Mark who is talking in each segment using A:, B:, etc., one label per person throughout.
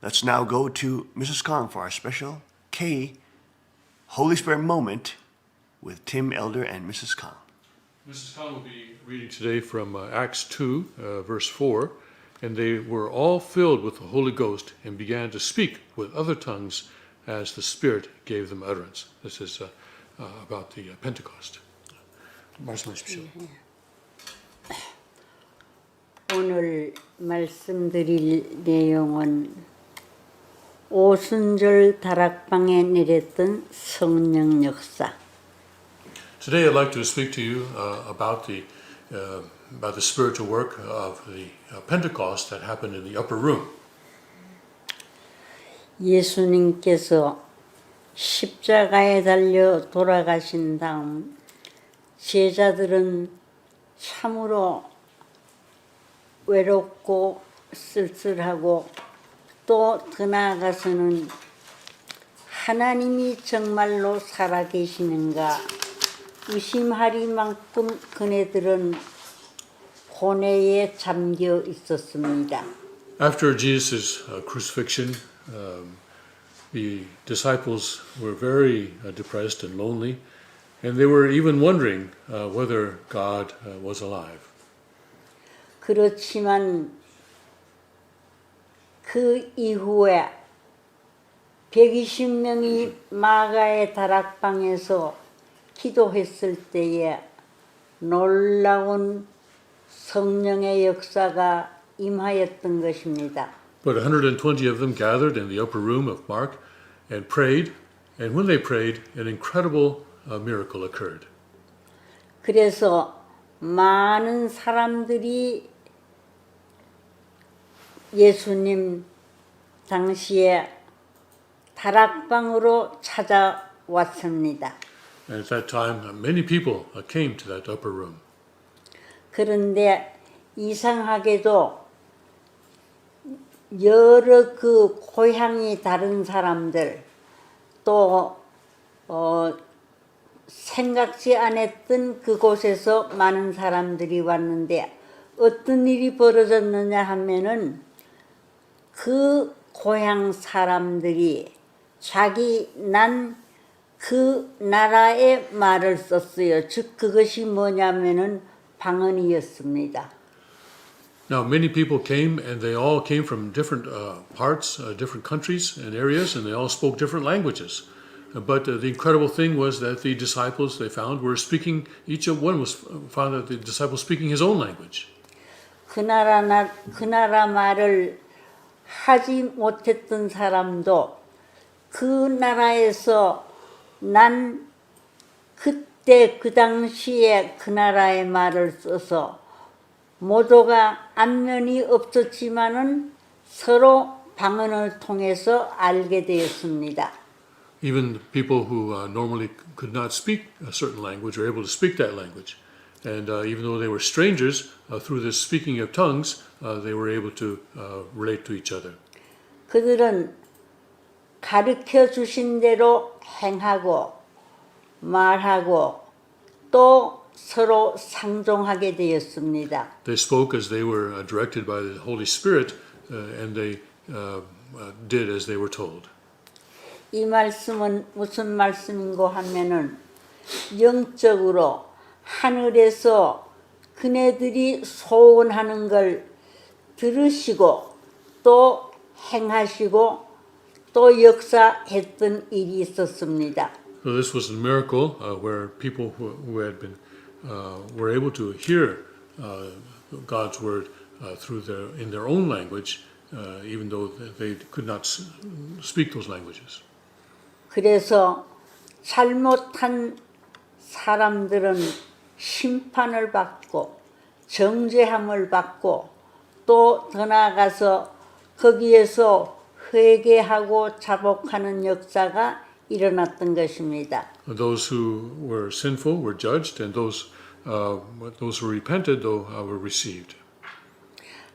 A: Let's now go to Mrs. Kong for our special K Holy Spirit moment with Tim Elder and Mrs. Kong.
B: Mrs. Kong will be reading today from Acts 2, verse 4. And they were all filled with the Holy Ghost and began to speak with other tongues as the Spirit gave them utterance. This is about the Pentecost. 말씀하십시오.
C: 오늘 말씀드릴 내용은 오순절 다락방에 내렸던 성령 역사.
B: Today I'd like to speak to you about the spiritual work of the Pentecost that happened in the upper room.
C: 예수님께서 십자가에 달려 돌아가신 다음 제자들은 참으로 외롭고 쓸쓸하고 또 더 나아가서는 하나님이 정말로 살아계시는가 의심할 만큼 그네들은 고뇌에 잠겨 있었습니다.
B: After Jesus' crucifixion, the disciples were very depressed and lonely, and they were even wondering whether God was alive.
C: 그렇지만 그 이후에 120명이 마가의 다락방에서 기도했을 때에 놀라운 성령의 역사가 임하였던 것입니다.
B: But 120 of them gathered in the upper room of Mark and prayed, and when they prayed, an incredible miracle occurred.
C: 그래서 많은 사람들이 예수님 당시에 다락방으로 찾아왔습니다.
B: And at that time, many people came to that upper room.
C: 그런데 이상하게도 여러 그 고향이 다른 사람들 또 생각지 않았던 그곳에서 많은 사람들이 왔는데 어떤 일이 벌어졌느냐 하면은 그 고향 사람들이 자기 난 그 나라의 말을 썼어요. 즉 그것이 뭐냐면은 방언이었습니다.
B: Now, many people came, and they all came from different parts, different countries and areas, and they all spoke different languages. But the incredible thing was that the disciples they found were speaking. Each of one was found that the disciples speaking his own language.
C: 그 나라 말을 하지 못했던 사람도 그 나라에서 난 그때 그 당시에 그 나라의 말을 써서 모두가 안면이 없었지만은 서로 방언을 통해서 알게 되었습니다.
B: Even people who normally could not speak a certain language were able to speak that language. And even though they were strangers, through this speaking of tongues, they were able to relate to each other.
C: 그들은 가르쳐 주신 대로 행하고 말하고 또 서로 상종하게 되었습니다.
B: They spoke as they were directed by the Holy Spirit, and they did as they were told.
C: 이 말씀은 무슨 말씀인고 하면은 영적으로 하늘에서 그네들이 소원하는 걸 들으시고 또 행하시고 또 역사했던 일이 있었습니다.
B: So this was a miracle where people who had been were able to hear God's word in their own language, even though they could not speak those languages.
C: 그래서 잘못한 사람들은 심판을 받고 정죄함을 받고 또 더 나아가서 거기에서 회개하고 자복하는 역사가 일어났던 것입니다.
B: Those who were sinful were judged, and those who repented were received.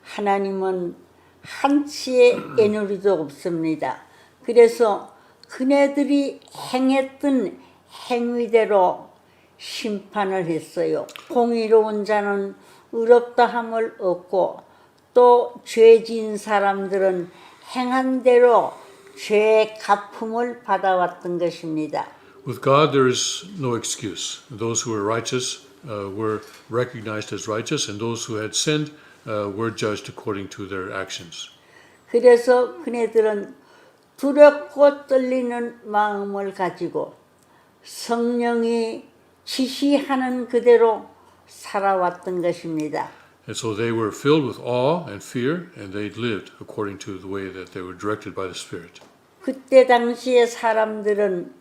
C: 하나님은 한치의 애누리도 없습니다. 그래서 그네들이 행했던 행위대로 심판을 했어요. 공의로운 자는 의롭다함을 얻고 또 죄진 사람들은 행한 대로 죄의 갚음을 받아왔던 것입니다.
B: With God, there is no excuse. Those who were righteous were recognized as righteous, and those who had sinned were judged according to their actions.
C: 그래서 그네들은 두렵고 떨리는 마음을 가지고 성령이 지시하는 그대로 살아왔던 것입니다.
B: And so they were filled with awe and fear, and they lived according to the way that they were directed by the Spirit.
C: 그때 당시의 사람들은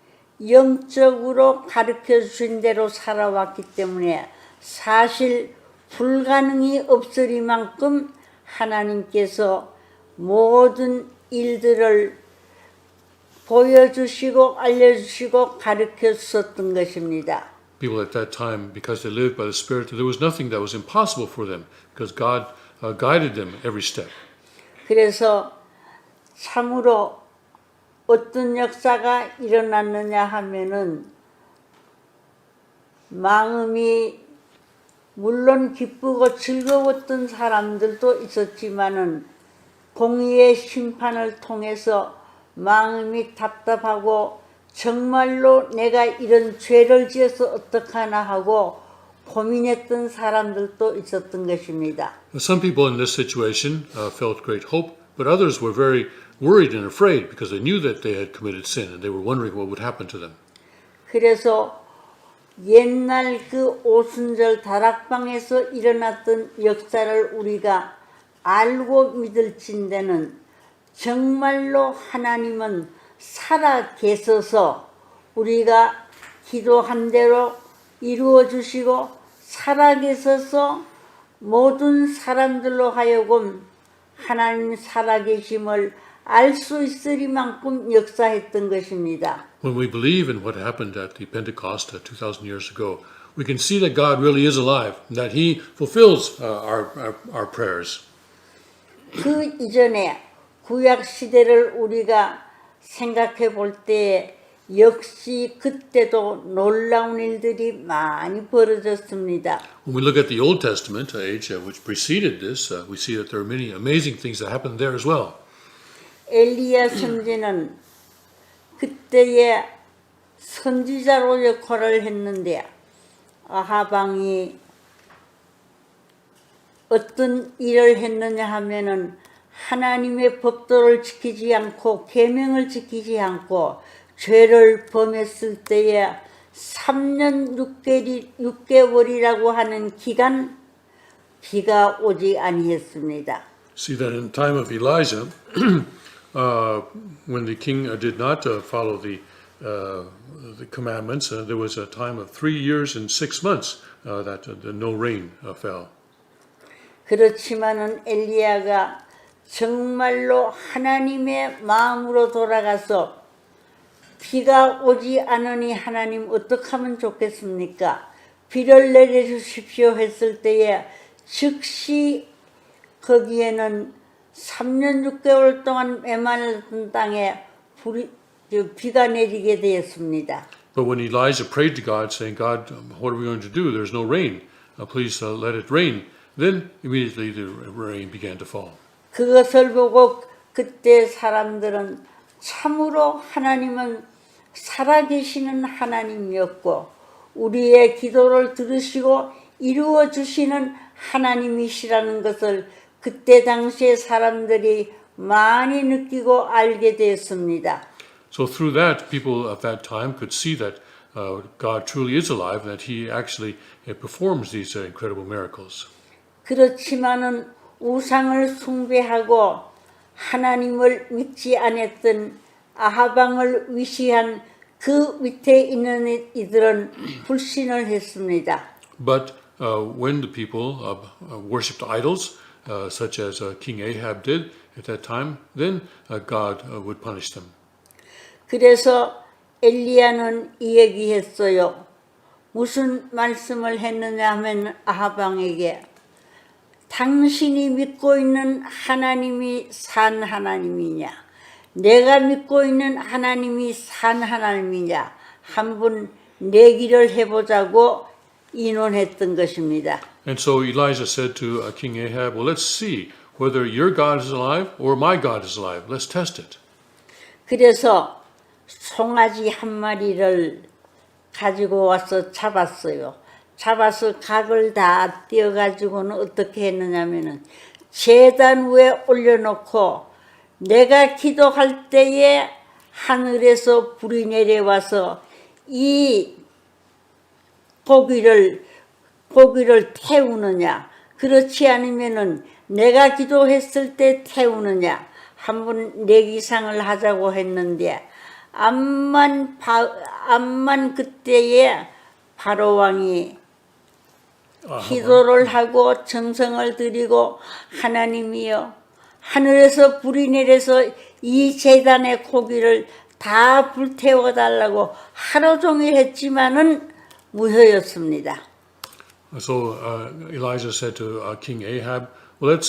C: 영적으로 가르쳐 주신 대로 살아왔기 때문에 사실 불가능이 없으리만큼 하나님께서 모든 일들을 보여주시고 알려주시고 가르쳐 주셨던 것입니다.
B: People at that time, because they lived by the Spirit, there was nothing that was impossible for them, because God guided them every step.
C: 그래서 참으로 어떤 역사가 일어났느냐 하면은 마음이 물론 기쁘고 즐거웠던 사람들도 있었지만은 공의의 심판을 통해서 마음이 답답하고 정말로 내가 이런 죄를 지어서 어떡하나 하고 고민했던 사람들도 있었던 것입니다.
B: Some people in this situation felt great hope, but others were very worried and afraid because they knew that they had committed sin and they were wondering what would happen to them.
C: 그래서 옛날 그 오순절 다락방에서 일어났던 역사를 우리가 알고 믿을진대는 정말로 하나님은 살아 계셔서 우리가 기도한 대로 이루어 주시고 살아 계셔서 모든 사람들로 하여금 하나님 살아 계심을 알 수 있으리만큼 역사했던 것입니다.
B: When we believe in what happened at the Pentecost 2,000 years ago, we can see that God really is alive, and that He fulfills our prayers.
C: 그 이전에 구약 시대를 우리가 생각해 볼 때 역시 그때도 놀라운 일들이 많이 벌어졌습니다.
B: When we look at the Old Testament age, which preceded this, we see that there are many amazing things that happened there as well.
C: 엘리야 선지는 그때의 선지자로 역할을 했는데 아하방이 어떤 일을 했느냐 하면은 하나님의 법도를 지키지 않고 계명을 지키지 않고 죄를 범했을 때에 3년 6개월이라고 하는 기간 비가 오지 아니했습니다.
B: See that in the time of Elijah, when the king did not follow the commandments, there was a time of 3 years and 6 months that no rain fell.
C: 그렇지만은 엘리야가 정말로 하나님의 마음으로 돌아가서 비가 오지 않으니 하나님 어떻게 하면 좋겠습니까? 비를 내려주십시오 했을 때에 즉시 거기에는 3년 6개월 동안 메마른 땅에 비가 내리게 되었습니다.
B: But when Elijah prayed to God, saying, God, what are we going to do? There's no rain. Please let it rain. Then immediately the rain began to fall.
C: 그것을 보고 그때 사람들은 참으로 하나님은 살아계시는 하나님이었고 우리의 기도를 들으시고 이루어 주시는 하나님이시라는 것을 그때 당시에 사람들이 많이 느끼고 알게 되었습니다.
B: So through that, people of that time could see that God truly is alive and that He actually performs these incredible miracles.
C: 그렇지만은 우상을 숭배하고 하나님을 믿지 않았던 아하방을 위시한 그 밑에 있는 이들은 불신을 했습니다.
B: But when the people worshipped idols, such as King Ahab did at that time, then God would punish them.
C: 그래서 엘리야는 이 얘기했어요. 무슨 말씀을 했느냐 하면 아하방에게 당신이 믿고 있는 하나님이 산 하나님이냐 내가 믿고 있는 하나님이 산 하나님이냐 한번 내기를 해보자고 인원했던 것입니다.
B: And so Elijah said to King Ahab, well, let's see whether your God is alive or my God is alive. Let's test it.
C: 그래서 송아지 한 마리를 가지고 와서 잡았어요. 잡아서 각을 다 떼어가지고는 어떻게 했느냐면은 제단 위에 올려놓고 내가 기도할 때에 하늘에서 불이 내려와서 이 고기를 태우느냐, 그렇지 않으면은 내가 기도했을 때 태우느냐, 한번 내기상을 하자고 했는데 암만 그때에 바로 왕이 기도를 하고 정성을 드리고 하나님이여 하늘에서 불이 내려서 이 제단의 고기를 다 불태워 달라고 하루 종일 했지만은 무효였습니다.
B: So Elijah said to King Ahab, well,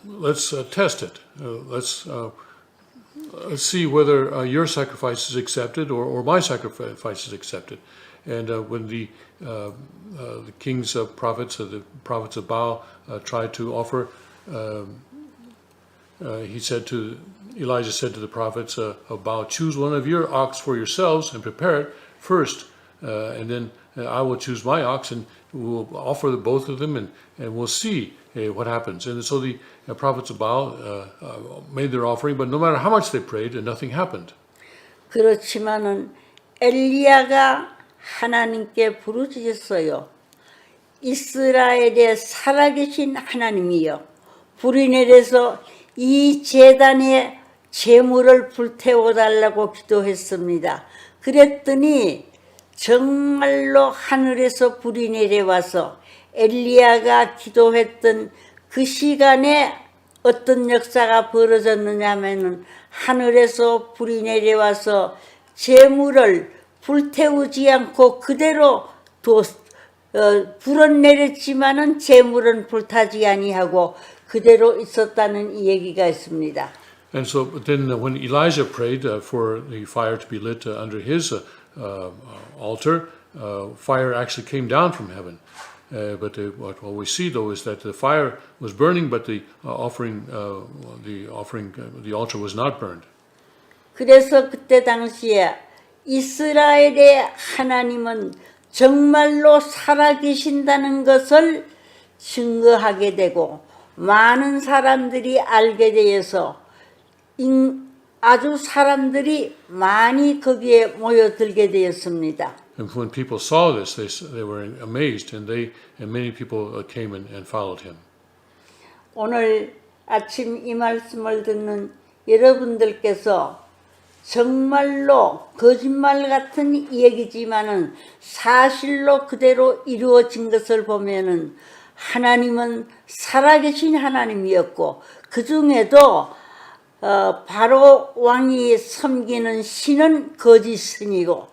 B: let's test it. Let's see whether your sacrifice is accepted or my sacrifice is accepted. And when the king's prophets, the prophets of Baal, tried to offer, Elijah said to the prophets of Baal, choose one of your ox for yourselves and prepare it first, and then I will choose my ox and we'll offer both of them and we'll see what happens. And so the prophets of Baal made their offering, but no matter how much they prayed, nothing happened.
C: 그렇지만은 엘리야가 하나님께 부르짖었어요. 이스라엘의 살아계신 하나님이여, 불이 내려서 이 제단에 제물을 불태워 달라고 기도했습니다. 그랬더니 정말로 하늘에서 불이 내려와서 엘리야가 기도했던 그 시간에 어떤 역사가 벌어졌느냐 하면은 하늘에서 불이 내려와서 제물을 불태우지 않고 그대로 불은 내렸지만은 제물은 불타지 아니하고 그대로 있었다는 이 얘기가 있습니다.
B: And so then when Elijah prayed for the fire to be lit under his altar, fire actually came down from heaven. But what we see though is that the fire was burning, but the altar was not burned.
C: 그래서 그때 당시에 이스라엘의 하나님은 정말로 살아계신다는 것을 증거하게 되고 많은 사람들이 알게 되어서 아주 사람들이 많이 거기에 모여들게 되었습니다.
B: And when people saw this, they were amazed, and many people came and followed him.
C: 오늘 아침 이 말씀을 듣는 여러분들께서 정말로 거짓말 같은 얘기지만은 사실로 그대로 이루어진 것을 보면은 하나님은 살아계신 하나님이었고 그 중에도 바로 왕이 섬기는 신은 거짓 신이고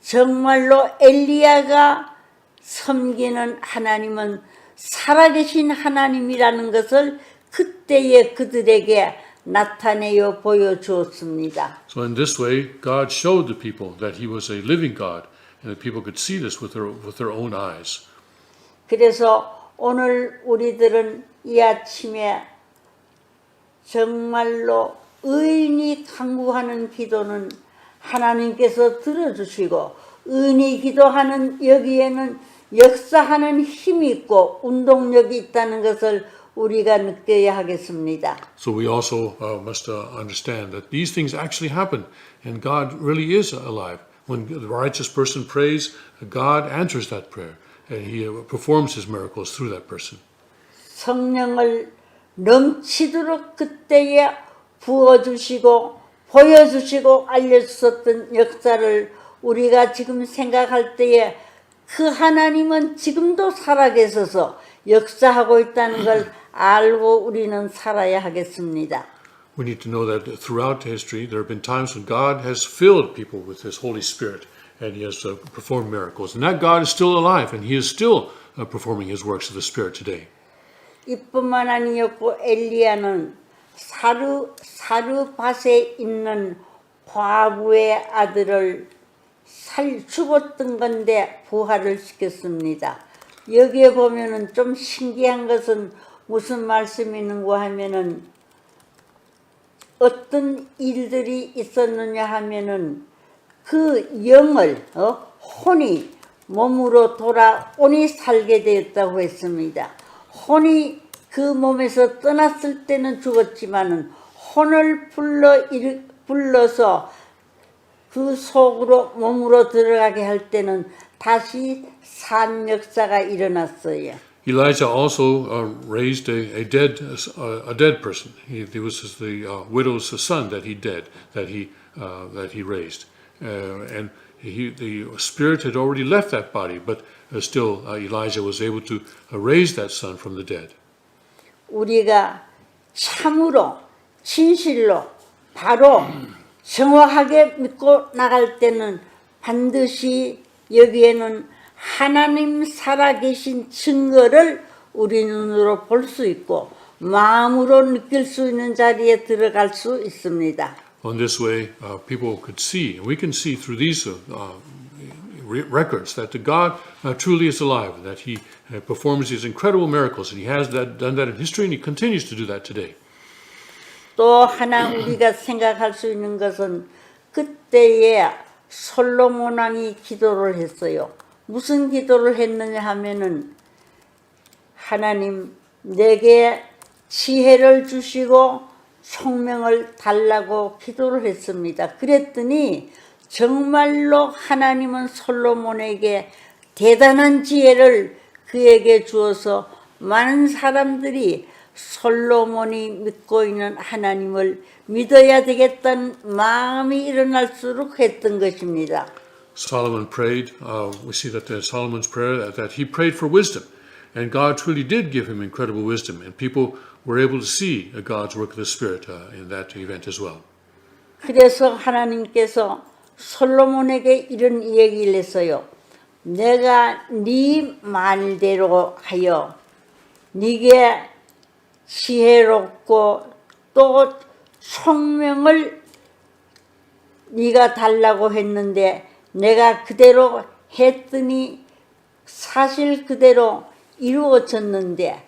C: 정말로 엘리야가 섬기는 하나님은 살아계신 하나님이라는 것을 그때의 그들에게 나타내어 보여주었습니다.
B: So in this way, God showed the people that He was a living God, and that people could see this with their own eyes.
C: 그래서 오늘 우리들은 이 아침에 정말로 의인이 간구하는 기도는 하나님께서 들어주시고 의인이 기도하는 여기에는 역사하는 힘이 있고 운동력이 있다는 것을 우리가 느껴야 하겠습니다.
B: So we also must understand that these things actually happen, and God really is alive. When the righteous person prays, God answers that prayer, and He performs His miracles through that person.
C: 성령을 넘치도록 그때에 부어주시고 보여주시고 알려주셨던 역사를 우리가 지금 생각할 때에 그 하나님은 지금도 살아계셔서 역사하고 있다는 걸 알고 우리는 살아야 하겠습니다.
B: We need to know that throughout history there have been times when God has filled people with His Holy Spirit and He has performed miracles. And that God is still alive and He is still performing His works of the Spirit today.
C: 이뿐만 아니었고 엘리야는 사르밧에 있는 과부의 아들을 죽었던 건데 부활을 시켰습니다. 여기에 보면은 좀 신기한 것은 무슨 말씀이 있는가 하면은 어떤 일들이 있었느냐 하면은 그 영을 혼이 몸으로 돌아오니 살게 되었다고 했습니다. 혼이 그 몸에서 떠났을 때는 죽었지만은 혼을 불러서 그 속으로 몸으로 들어가게 할 때는 다시 산 역사가 일어났어요.
B: Elijah also raised a dead person. He was the widow's son that he raised, and the spirit had already left that body, but still Elijah was able to raise that son from the dead.
C: 우리가 참으로 진실로 바로 정확하게 믿고 나갈 때는 반드시 여기에는 하나님 살아계신 증거를 우리 눈으로 볼 수 있고 마음으로 느낄 수 있는 자리에 들어갈 수 있습니다.
B: On this way, people could see, and we can see through these records that the God truly is alive, that He performs these incredible miracles, and He has done that in history, and He continues to do that today.
C: 또 하나 우리가 생각할 수 있는 것은 그때에 솔로몬 왕이 기도를 했어요. 무슨 기도를 했느냐 하면은 하나님 내게 지혜를 주시고 총명을 달라고 기도를 했습니다. 그랬더니 정말로 하나님은 솔로몬에게 대단한 지혜를 그에게 주어서 많은 사람들이 솔로몬이 믿고 있는 하나님을 믿어야 되겠다는 마음이 일어날수록 했던 것입니다.
B: Solomon prayed, we see that in Solomon's prayer that he prayed for wisdom, and God truly did give him incredible wisdom, and people were able to see God's work of the Spirit in that event as well.
C: 그래서 하나님께서 솔로몬에게 이런 얘기를 했어요. 내가 네 말대로 하여 네게 지혜롭고 또 총명을 네가 달라고 했는데 내가 그대로 했더니 사실 그대로 이루어졌는데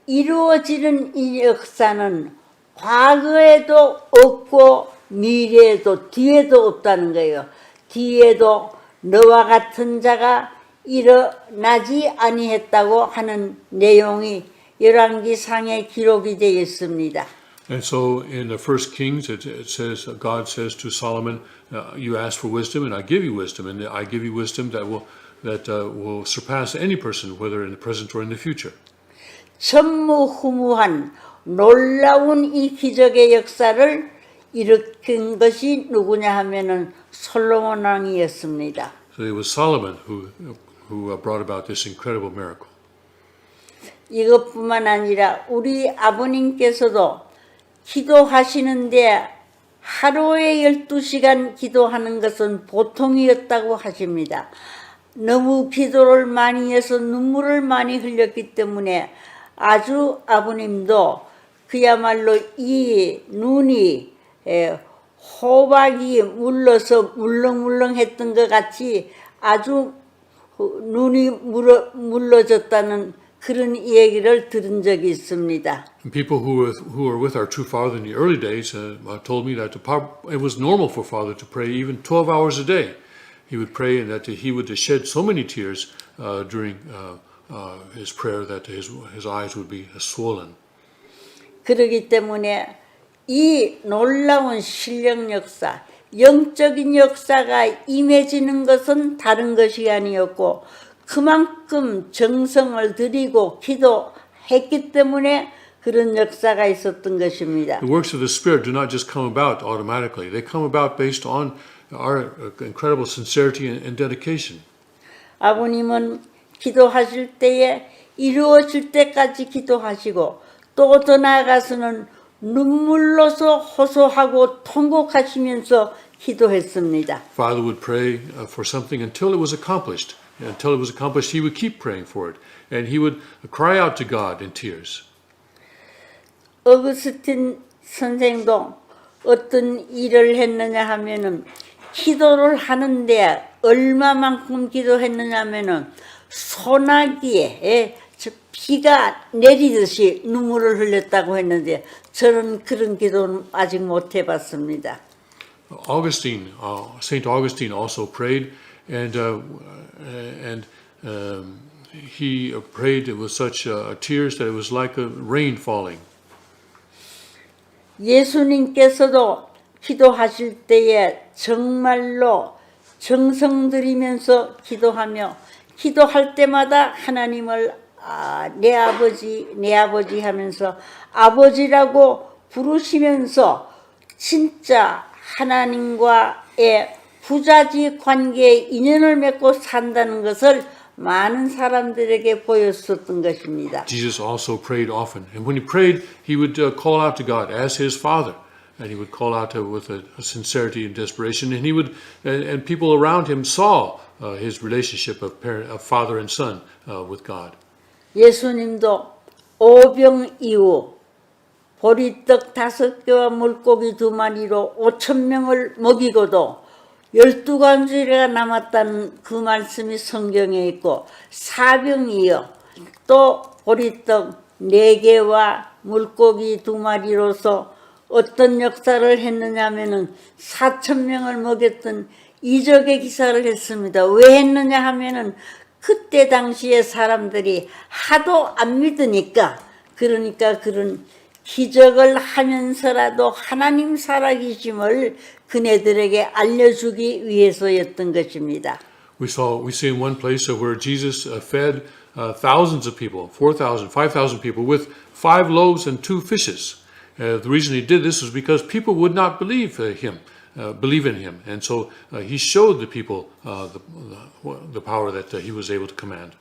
C: 이루어지는 이 역사는 과거에도 없고 미래에도 뒤에도 없다는 거예요. 뒤에도 너와 같은 자가 일어나지 아니했다고 하는 내용이 열왕기상에 기록이 되어 있습니다.
B: And so in the First Kings, it says, God says to Solomon, you ask for wisdom, and I give you wisdom, and I give you wisdom that will surpass any person, whether in the present or in the future.
C: 전무후무한 놀라운 이 기적의 역사를 일으킨 것이 누구냐 하면은 솔로몬 왕이었습니다.
B: So it was Solomon who brought about this incredible miracle.
C: 이것뿐만 아니라 우리 아버님께서도 기도하시는데 하루에 12시간 기도하는 것은 보통이었다고 하십니다. 너무 기도를 많이 해서 눈물을 많이 흘렸기 때문에 아주 아버님도 그야말로 이 눈이 호박이 물러서 물렁물렁했던 것 같이 아주 눈이 물러졌다는 그런 얘기를 들은 적이 있습니다.
B: People who were with our true father in the early days told me that it was normal for father to pray even 12 hours a day. He would pray and that he would shed so many tears during his prayer that his eyes would be swollen.
C: 그렇기 때문에 이 놀라운 신령 역사, 영적인 역사가 임해지는 것은 다른 것이 아니었고 그만큼 정성을 들이고 기도했기 때문에 그런 역사가 있었던 것입니다.
B: The works of the Spirit do not just come about automatically. They come about based on our incredible sincerity and dedication.
C: 아버님은 기도하실 때에 이루어질 때까지 기도하시고 또 더 나아가서는 눈물로서 호소하고 통곡하시면서 기도했습니다.
B: Father would pray for something until it was accomplished. Until it was accomplished, he would keep praying for it. And he would cry out to God in tears.
C: 어거스틴 선생도 어떤 일을 했느냐 하면은 기도를 하는데 얼마만큼 기도했느냐 하면은 소나기에 비가 내리듯이 눈물을 흘렸다고 했는데 저는 그런 기도는 아직 못 해봤습니다.
B: Augustine, Saint Augustine also prayed, and he prayed with such tears that it was like a rain falling.
C: 예수님께서도 기도하실 때에 정말로 정성 들이면서 기도하며 기도할 때마다 하나님을 내 아버지 하면서 아버지라고 부르시면서 진짜 하나님과의 부자지 관계에 인연을 맺고 산다는 것을 많은 사람들에게 보였었던 것입니다.
B: Jesus also prayed often, and when he prayed, he would call out to God as his Father, and he would call out with a sincerity and desperation, and he would, and people around him saw his relationship of father and son with God.
C: 예수님도 오병 이후 보리떡 5개와 물고기 2마리로 5,000명을 먹이고도 12관주일가 남았다는 그 말씀이 성경에 있고 사병이요 또 보리떡 4개와 물고기 2마리로서 어떤 역사를 했느냐 하면은 4,000명을 먹였던 이적의 기사를 했습니다. 왜 했느냐 하면은 그때 당시에 사람들이 하도 안 믿으니까 그러니까 그런 기적을 하면서라도 하나님 살아계심을 그네들에게 알려주기 위해서였던 것입니다.
B: We see in one place where Jesus fed thousands of people, 4,000, 5,000 people with 5 loaves and 2 fishes. The reason he did this was because people would not believe in him, and so he showed the people the power that he was able to command.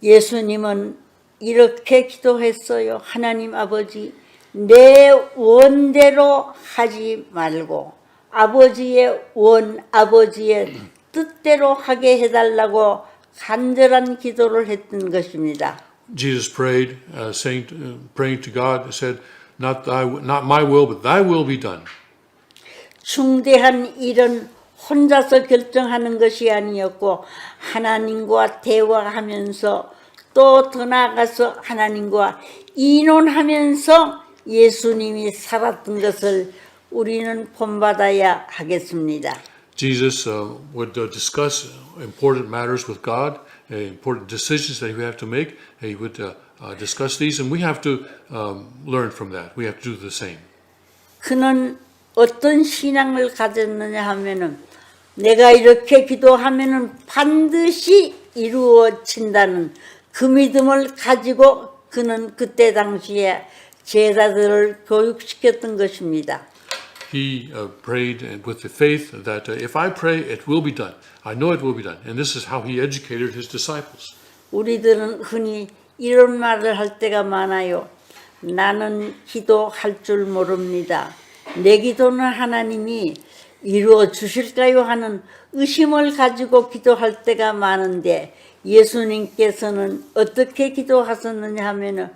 C: 예수님은 이렇게 기도했어요. 하나님 아버지, 내 원대로 하지 말고 아버지의 아버지의 뜻대로 하게 해달라고 간절한 기도를 했던 것입니다.
B: Jesus prayed, praying to God, said, "Not my will, but Thy will be done."
C: 중대한 일은 혼자서 결정하는 것이 아니었고 하나님과 대화하면서 또 더 나아가서 하나님과 의논하면서 예수님이 살았던 것을 우리는 본받아야 하겠습니다.
B: Jesus would discuss important matters with God, important decisions that he would have to make. He would discuss these, and we have to learn from that. We have to do the same.
C: 그는 어떤 신앙을 가졌느냐 하면은 내가 이렇게 기도하면은 반드시 이루어진다는 그 믿음을 가지고 그는 그때 당시에 제자들을 교육시켰던 것입니다.
B: He prayed with the faith that if I pray, it will be done. I know it will be done. And this is how he educated his disciples.
C: 우리들은 흔히 이런 말을 할 때가 많아요. 나는 기도할 줄 모릅니다. 내 기도는 하나님이 이루어 주실까요? 하는 의심을 가지고 기도할 때가 많은데 예수님께서는 어떻게 기도하셨느냐 하면은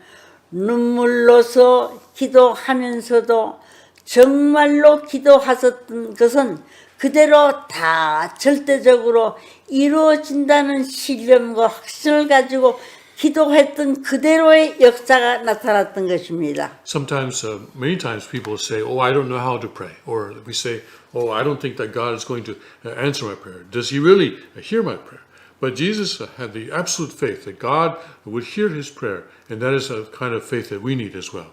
C: 눈물로서 기도하면서도 정말로 기도하셨던 것은 그대로 다 절대적으로 이루어진다는 신념과 확신을 가지고 기도했던 그대로의 역사가 나타났던 것입니다.
B: Sometimes, many times people say, "Oh, I don't know how to pray," or we say, "Oh, I don't think that God is going to answer my prayer. Does He really hear my prayer?" But Jesus had the absolute faith that God would hear his prayer, and that is a kind of faith that we need as well.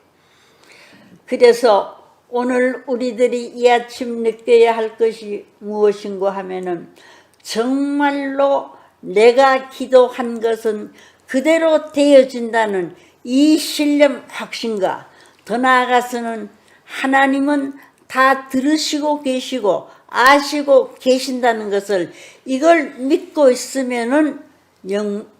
C: 그래서 오늘 우리들이 이 아침 느껴야 할 것이 무엇인가 하면은 정말로 내가 기도한 것은 그대로 되어진다는 이 신념 확신과 더 나아가서는 하나님은 다 들으시고 계시고 아시고 계신다는 것을 이걸 믿고 있으면은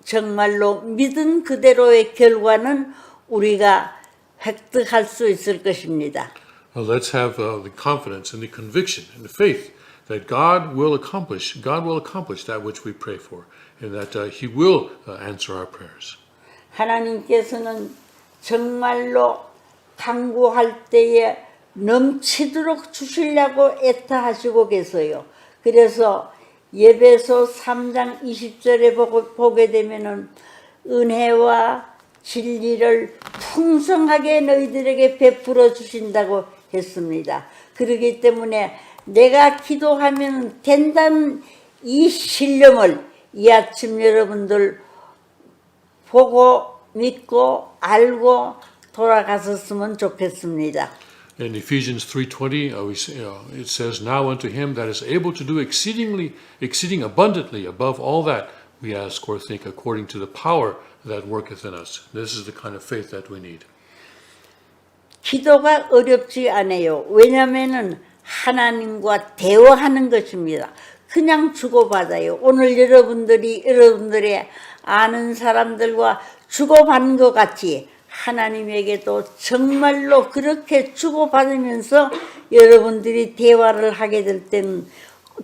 C: 정말로 믿은 그대로의 결과는 우리가 획득할 수 있을 것입니다.
B: Let's have the confidence and the conviction and the faith that God will accomplish that which we pray for, and that He will answer our prayers.
C: 하나님께서는 정말로 간구할 때에 넘치도록 주시려고 애타하시고 계세요. 그래서 예배소 3장 20절에 보게 되면은 은혜와 진리를 풍성하게 너희들에게 베풀어 주신다고 했습니다. 그렇기 때문에 내가 기도하면 된다는 이 신념을 이 아침 여러분들 보고 믿고 알고 돌아갔었으면 좋겠습니다.
B: In Ephesians 3:20, it says, "Now unto him that is able to do exceeding abundantly above all that we ask or think, according to the power that worketh in us." This is the kind of faith that we need.
C: 기도가 어렵지 않아요. 왜냐하면 하나님과 대화하는 것입니다. 그냥 주고받아요. 오늘 여러분들의 아는 사람들과 주고받는 것 같이 하나님에게도 정말로 그렇게 주고받으면서 여러분들이 대화를 하게 될 때는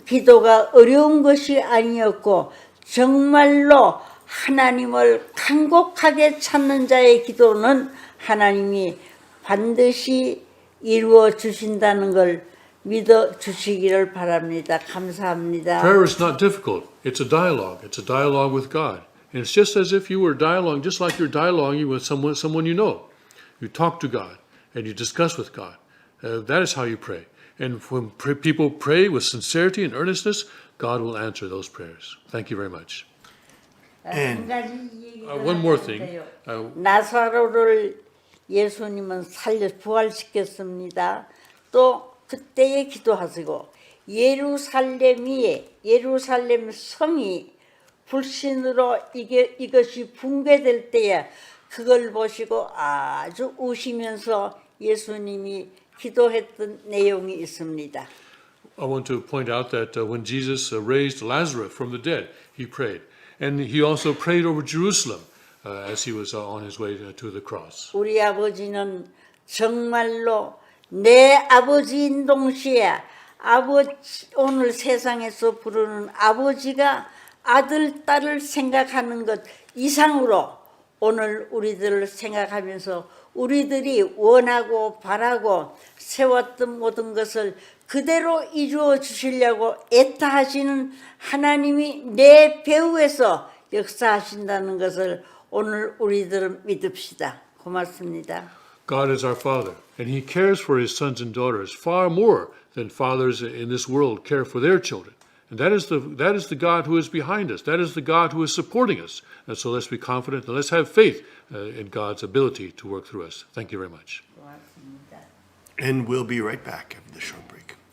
C: 기도가 어려운 것이 아니었고 정말로 하나님을 간곡하게 찾는 자의 기도는 하나님이 반드시 이루어 주신다는 걸 믿어 주시기를 바랍니다. 감사합니다.
B: Prayer is not difficult. It's a dialogue. It's a dialogue with God. And it's just as if you were dialoguing, just like you're dialoguing with someone you know. You talk to God and you discuss with God. That is how you pray. And when people pray with sincerity and earnestness, God will answer those prayers. Thank you very much.
C: 한 가지 얘기를
B: One more thing.
C: 하는데요. 나사로를 예수님은 부활시켰습니다. 또 그때에 기도하시고 예루살렘 성이 불신으로 이것이 붕괴될 때에 그걸 보시고 아주 우시면서 예수님이 기도했던 내용이 있습니다.
B: I want to point out that when Jesus raised Lazarus from the dead, he prayed. And he also prayed over Jerusalem as he was on his way to the cross.
C: 우리 아버지는 정말로 내 아버지인 동시에 오늘 세상에서 부르는 아버지가 아들, 딸을 생각하는 것 이상으로 오늘 우리들을 생각하면서 우리들이 원하고 바라고 세웠던 모든 것을 그대로 이루어 주시려고 애타하시는 하나님이 내 배후에서 역사하신다는 것을 오늘 우리들은 믿읍시다. 고맙습니다.
B: God is our Father, and he cares for his sons and daughters far more than fathers in this world care for their children. And that is the God who is behind us. That is the God who is supporting us. And so let's be confident and let's have faith in God's ability to work through us. Thank you very much.
C: 고맙습니다.
A: And we'll be right back after the short break.